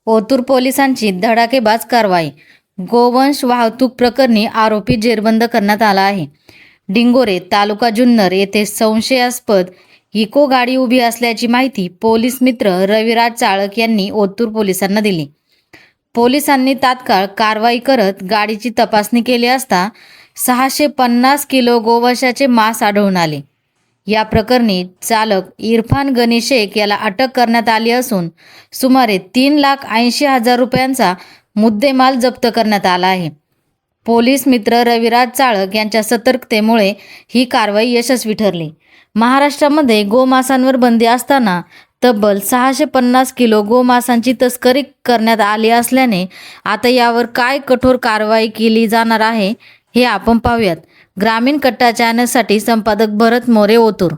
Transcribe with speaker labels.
Speaker 1: ओतूर पोलिसांची धडाकेबाज कारवाई. गोवंश वाहतूक प्रकरणी आरोपी जेरबंद करण्यात आला आहे. डिंगोरे तालुका जुन्नर येथे संशयास्पद इको गाडी उभी असल्याची माहिती पोलीस मित्र रविराज चाळक यांनी ओतूर पोलिसांना दिली. पोलिसांनी तात्काळ कारवाई करत गाडीची तपासणी केली असता 650 किलो गोवंशाचे मांस आढळून आले. या प्रकरणी चालक इरफान गनी शेख याला अटक करण्यात आली असून सुमारे 3,80,000 रुपयांचा मुद्देमाल जप्त करण्यात आला आहे. पोलीस मित्र रविराज चाळक यांच्या सतर्कतेमुळे ही कारवाई यशस्वी ठरली. महाराष्ट्रामध्ये गोमांसांवर बंदी असताना तब्बल 650 किलो गोमांसांची तस्करी करण्यात आली असल्याने आता यावर काय कठोर कारवाई केली जाणार आहे हे आपण पाहूयात. ग्रामीण कट्टा चॅनलसाठी संपादक भरत मोरे, ओतूर.